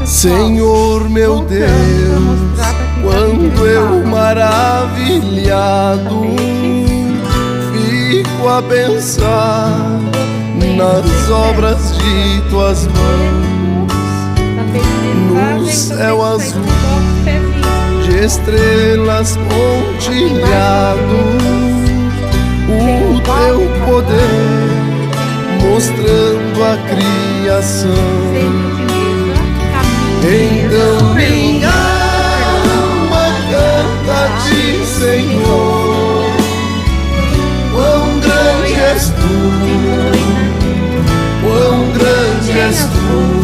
Senhor meu Deus, quando eu maravilhado fico a pensar nas obras de tuas mãos, no céu azul de estrelas pontilhado, o teu poder mostrando a criação. Então minha alma canta a ti, Senhor, quão grande és tu, quão grande és tu.